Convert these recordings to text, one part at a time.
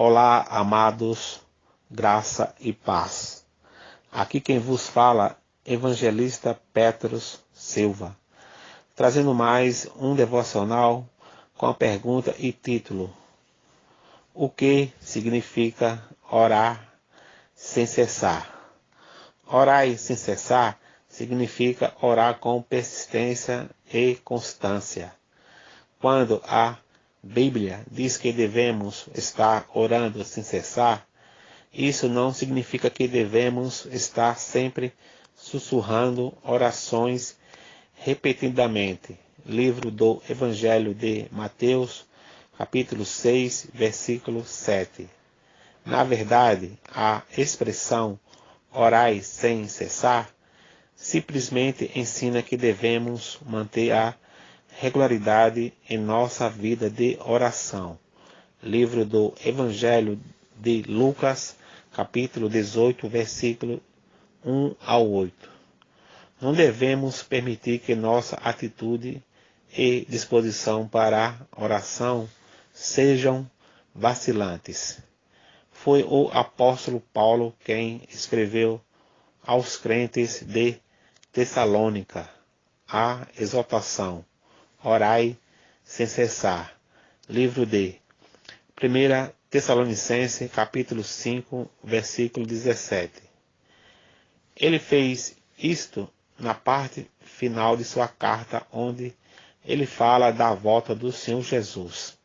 Olá, amados, graça e paz. Aqui quem vos fala, evangelista Petros Silva, trazendo mais um devocional com a pergunta e título: o que significa orar sem cessar? Orar sem cessar significa orar com persistência e constância. Quando a Bíblia diz que devemos estar orando sem cessar, isso não significa que devemos estar sempre sussurrando orações repetidamente. Livro do Evangelho de Mateus, capítulo 6, versículo 7. Na verdade, a expressão orai sem cessar simplesmente ensina que devemos manter a regularidade em nossa vida de oração. Livro do Evangelho de Lucas, capítulo 18, versículo 1 ao 8. Não devemos permitir que nossa atitude e disposição para a oração sejam vacilantes. Foi o apóstolo Paulo quem escreveu aos crentes de Tessalônica a exortação: orai sem cessar. Livro de 1 Tessalonicenses, capítulo 5, versículo 17. Ele fez isto na parte final de sua carta, onde ele fala da volta do Senhor Jesus,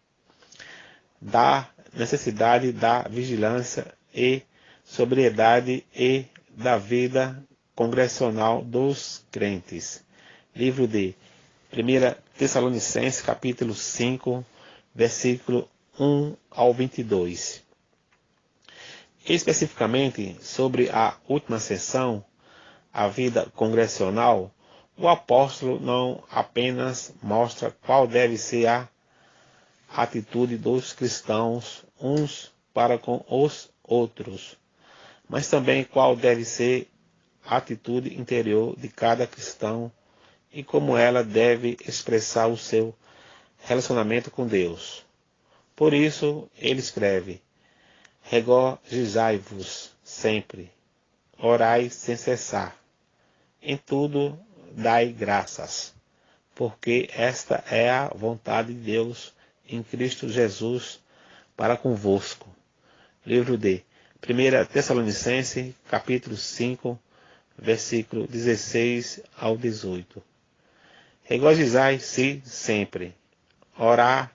da necessidade da vigilância e sobriedade e da vida congregacional dos crentes. Livro de 1 Tessalonicenses, capítulo 5, versículo 1 ao 22. Especificamente sobre a última sessão, a vida congregacional, o apóstolo não apenas mostra qual deve ser a atitude dos cristãos uns para com os outros, mas também qual deve ser a atitude interior de cada cristão e como ela deve expressar o seu relacionamento com Deus. Por isso, ele escreve: regozijai-vos sempre, orai sem cessar, em tudo dai graças, porque esta é a vontade de Deus em Cristo Jesus para convosco. Livro de 1 Tessalonicenses, capítulo 5, versículo 16 ao 18. Regozijai-se sempre, orar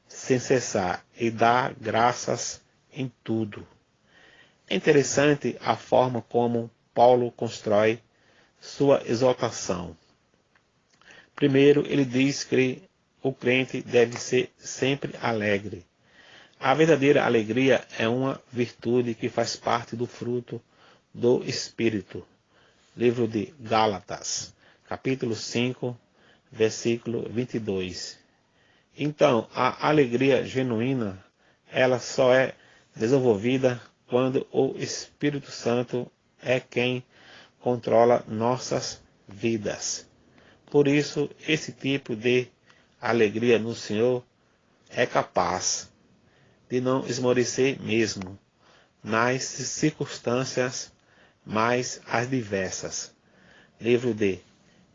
sem cessar e dar graças em tudo. É interessante a forma como Paulo constrói sua exortação. Primeiro, ele diz que o crente deve ser sempre alegre. A verdadeira alegria é uma virtude que faz parte do fruto do Espírito. Livro de Gálatas, capítulo 5, versículo 22. Então, a alegria genuína, ela só é desenvolvida quando o Espírito Santo é quem controla nossas vidas. Por isso, esse tipo de alegria no Senhor é capaz de não esmorecer mesmo nas circunstâncias mais adversas. Livro de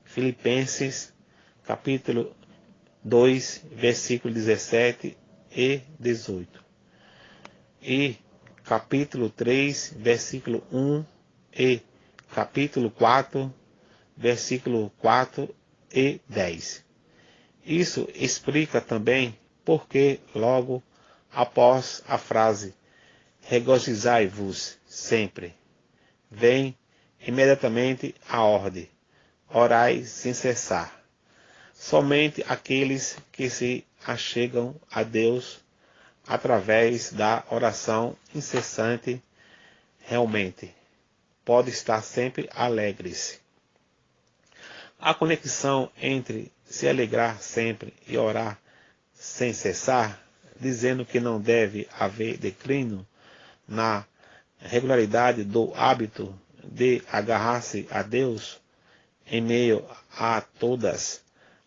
Filipenses, capítulo 2, versículo 17 e 18. E capítulo 3, versículo 1 e capítulo 4, versículo 4 e 10. Isso explica também porque logo após a frase regozijai-vos sempre, vem imediatamente a ordem: orai sem cessar. Somente aqueles que se achegam a Deus através da oração incessante realmente podem estar sempre alegres. A conexão entre se alegrar sempre e orar sem cessar, dizendo que não deve haver declínio na regularidade do hábito de agarrar-se a Deus em meio a todas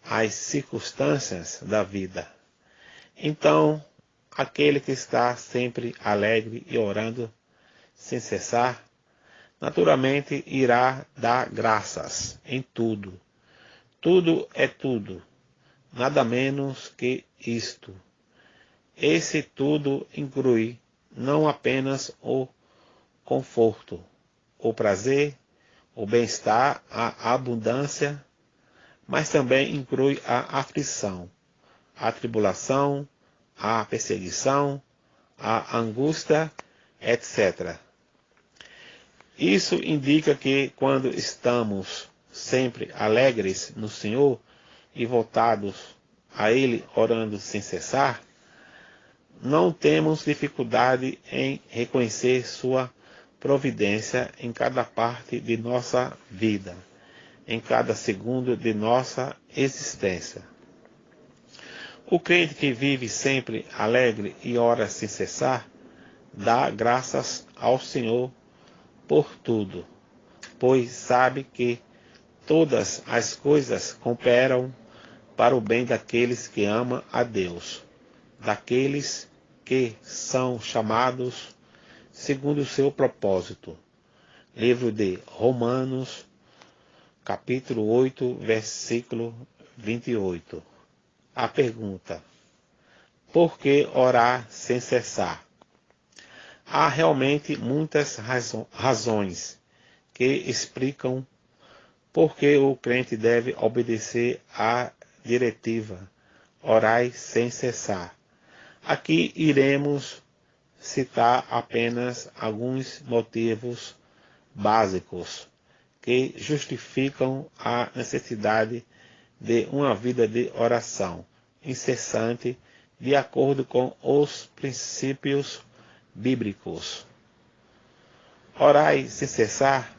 as circunstâncias da vida. Então, aquele que está sempre alegre e orando sem cessar, naturalmente irá dar graças em tudo. Tudo é tudo, nada menos que isto. Esse tudo inclui não apenas o conforto, o prazer, o bem-estar, a abundância, mas também inclui a aflição, a tribulação, a perseguição, a angústia, etc. Isso indica que quando estamos sempre alegres no Senhor e voltados a Ele orando sem cessar, não temos dificuldade em reconhecer sua providência em cada parte de nossa vida, em cada segundo de nossa existência. O crente que vive sempre alegre e ora sem cessar, dá graças ao Senhor por tudo, pois sabe que todas as coisas cooperam para o bem daqueles que amam a Deus, daqueles que são chamados segundo o seu propósito. Livro de Romanos, capítulo 8, versículo 28. A pergunta: por que orar sem cessar? Há realmente muitas razões que explicam por que o crente deve obedecer à diretiva orai sem cessar. Aqui iremos citar apenas alguns motivos básicos que justificam a necessidade de uma vida de oração incessante de acordo com os princípios bíblicos. Orai sem cessar,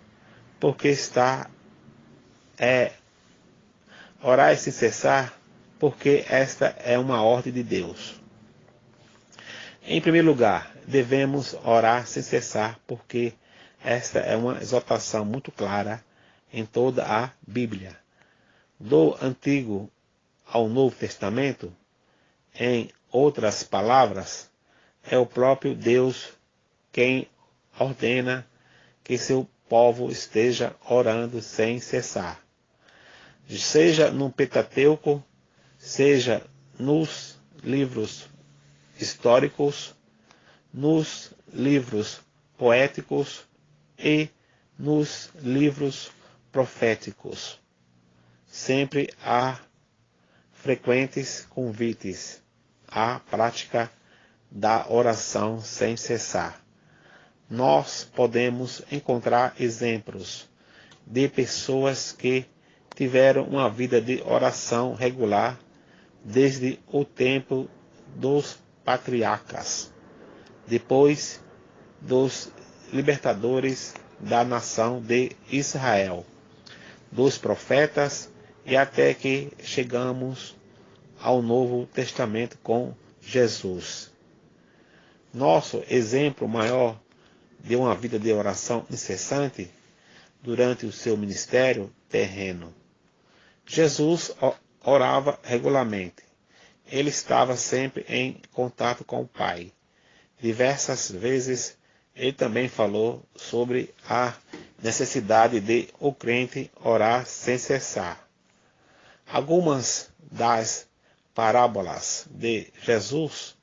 orai sem cessar, porque esta é uma ordem de Deus. Em primeiro lugar, devemos orar sem cessar, porque esta é uma exortação muito clara em toda a Bíblia. Do Antigo ao Novo Testamento, em outras palavras, é o próprio Deus quem ordena que seu povo esteja orando sem cessar. Seja no Pentateuco, seja nos livros históricos, nos livros poéticos e nos livros proféticos. Sempre há frequentes convites à prática da oração sem cessar. Nós podemos encontrar exemplos de pessoas que tiveram uma vida de oração regular desde o tempo dos patriarcas, depois dos libertadores da nação de Israel, dos profetas e até que chegamos ao Novo Testamento com Jesus. Nosso exemplo maior de uma vida de oração incessante durante o seu ministério terreno. Jesus orava regularmente. Ele estava sempre em contato com o Pai. Diversas vezes ele também falou sobre a necessidade de o crente orar sem cessar. Algumas das parábolas de Jesus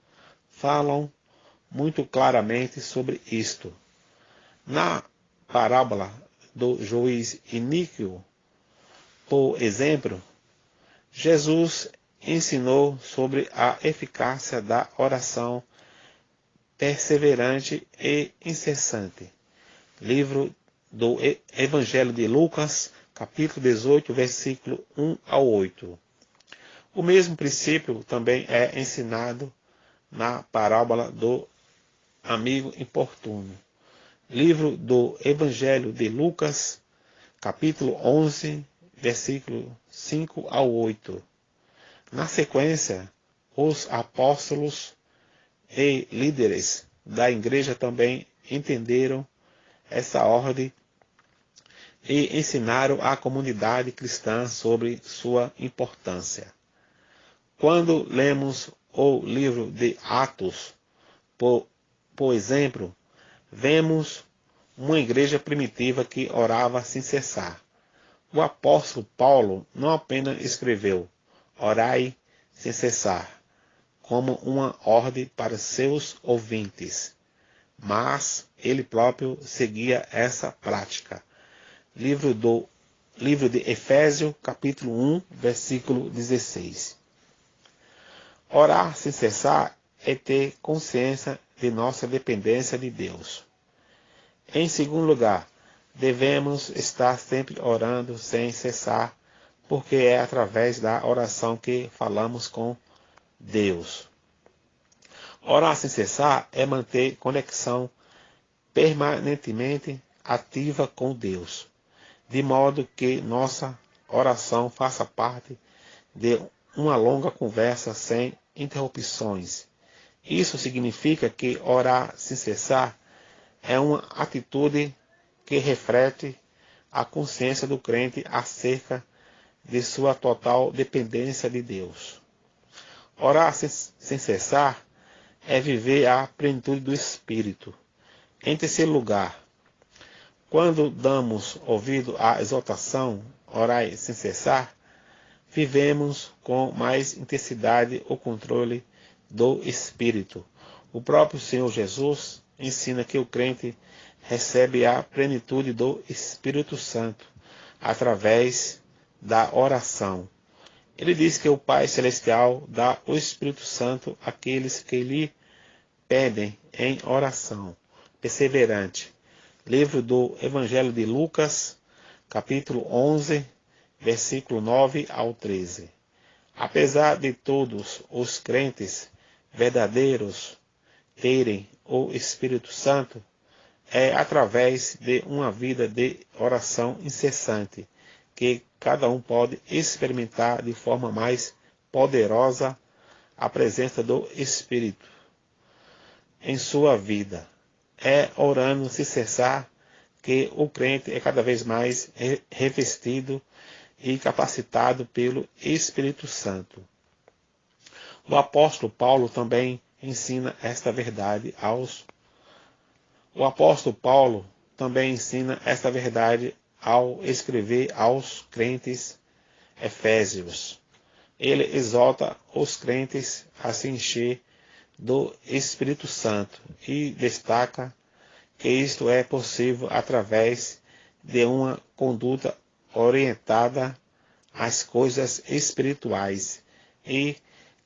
falam muito claramente sobre isto. Na parábola do juiz iníquo, por exemplo, Jesus ensinou sobre a eficácia da oração perseverante e incessante. Livro do Evangelho de Lucas, capítulo 18, versículo 1 ao 8. O mesmo princípio também é ensinado na parábola do amigo importuno. Livro do Evangelho de Lucas, capítulo 11, versículo 5 ao 8. Na sequência, os apóstolos e líderes da igreja também entenderam essa ordem e ensinaram à comunidade cristã sobre sua importância. Quando lemos ou livro de Atos, por exemplo, vemos uma igreja primitiva que orava sem cessar. O apóstolo Paulo não apenas escreveu "orai sem cessar" como uma ordem para seus ouvintes, mas ele próprio seguia essa prática. Livro de Efésios, capítulo 1, versículo 16. Orar sem cessar é ter consciência de nossa dependência de Deus. Em segundo lugar, devemos estar sempre orando sem cessar, porque é através da oração que falamos com Deus. Orar sem cessar é manter conexão permanentemente ativa com Deus, de modo que nossa oração faça parte de uma longa conversa sem interrupções. Isso significa que orar sem cessar é uma atitude que reflete a consciência do crente acerca de sua total dependência de Deus. Orar sem cessar é viver a plenitude do Espírito. Em terceiro lugar, quando damos ouvido à exortação, orai sem cessar, vivemos com mais intensidade o controle do Espírito. O próprio Senhor Jesus ensina que o crente recebe a plenitude do Espírito Santo através da oração. Ele diz que o Pai Celestial dá o Espírito Santo àqueles que lhe pedem em oração perseverante. Livro do Evangelho de Lucas, capítulo 11, versículo 9 ao 13. Apesar de todos os crentes verdadeiros terem o Espírito Santo, é através de uma vida de oração incessante que cada um pode experimentar de forma mais poderosa a presença do Espírito em sua vida. É orando sem cessar que o crente é cada vez mais revestido e capacitado pelo Espírito Santo. O apóstolo Paulo também ensina esta verdade ao escrever aos crentes efésios. Ele exorta os crentes a se encher do Espírito Santo e destaca que isto é possível através de uma conduta orientada às coisas espirituais e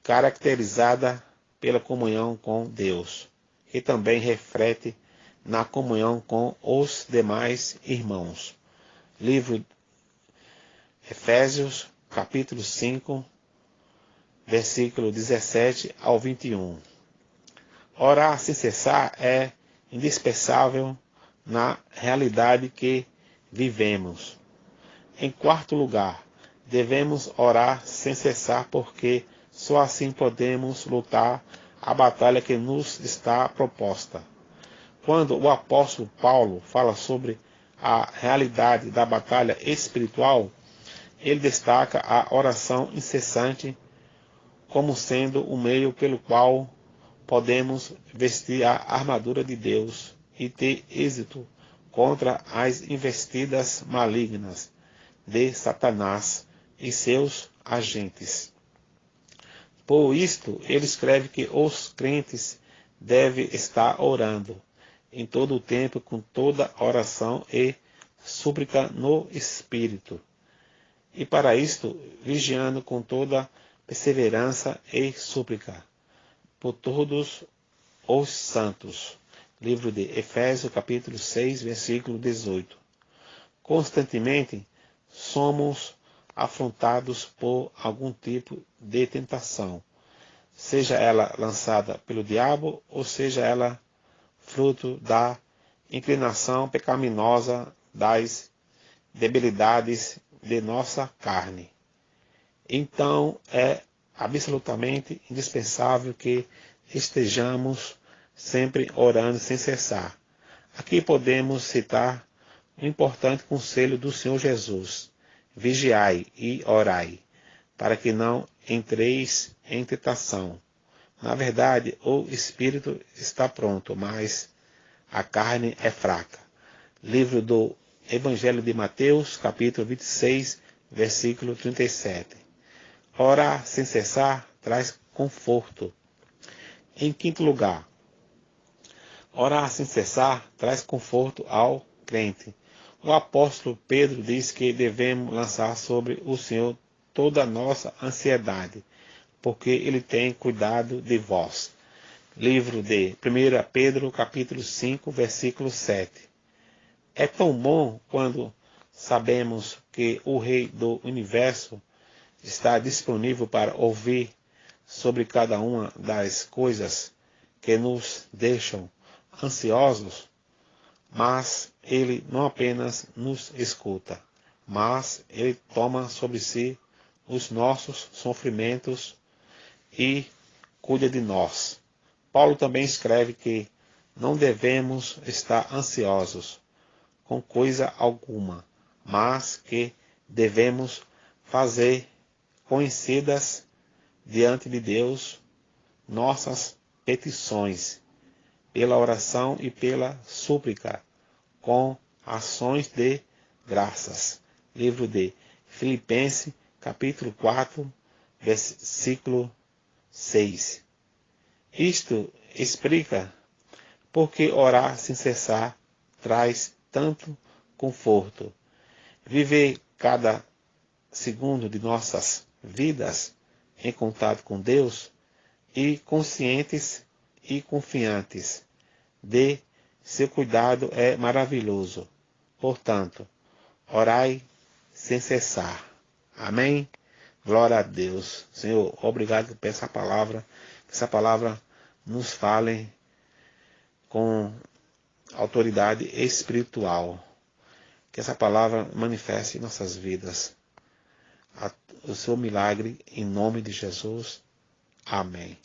caracterizada pela comunhão com Deus, que também reflete na comunhão com os demais irmãos. Livro Efésios, capítulo 5, versículo 17 ao 21. Orar sem cessar é indispensável na realidade que vivemos. Em quarto lugar, devemos orar sem cessar porque só assim podemos lutar a batalha que nos está proposta. Quando o apóstolo Paulo fala sobre a realidade da batalha espiritual, ele destaca a oração incessante como sendo o meio pelo qual podemos vestir a armadura de Deus e ter êxito contra as investidas malignas de Satanás e seus agentes. Por isto, ele escreve que os crentes devem estar orando em todo o tempo com toda oração e súplica no Espírito. E para isto, vigiando com toda perseverança e súplica por todos os santos. Livro de Efésios, capítulo 6, versículo 18. Constantemente somos afrontados por algum tipo de tentação, seja ela lançada pelo diabo ou seja ela fruto da inclinação pecaminosa das debilidades de nossa carne. Então é absolutamente indispensável que estejamos sempre orando sem cessar. Aqui podemos citar o importante conselho do Senhor Jesus: vigiai e orai, para que não entreis em tentação. Na verdade, o espírito está pronto, mas a carne é fraca. Livro do Evangelho de Mateus, capítulo 26, versículo 37. Orar sem cessar traz conforto. Em quinto lugar, orar sem cessar traz conforto ao crente. O apóstolo Pedro diz que devemos lançar sobre o Senhor toda a nossa ansiedade, porque Ele tem cuidado de vós. Livro de 1 Pedro, capítulo 5, versículo 7. É tão bom quando sabemos que o Rei do Universo está disponível para ouvir sobre cada uma das coisas que nos deixam ansiosos, mas Ele não apenas nos escuta, mas Ele toma sobre si os nossos sofrimentos e cuida de nós. Paulo também escreve que não devemos estar ansiosos com coisa alguma, mas que devemos fazer conhecidas diante de Deus nossas petições, pela oração e pela súplica, com ações de graças. Livro de Filipenses, capítulo 4, versículo 6. Isto explica por que orar sem cessar traz tanto conforto. Viver cada segundo de nossas vidas em contato com Deus e conscientes e confiantes de seu cuidado é maravilhoso. Portanto, orai sem cessar. Amém? Glória a Deus. Senhor, obrigado por essa palavra. Que essa palavra nos fale com autoridade espiritual. Que essa palavra manifeste em nossas vidas o seu milagre em nome de Jesus. Amém.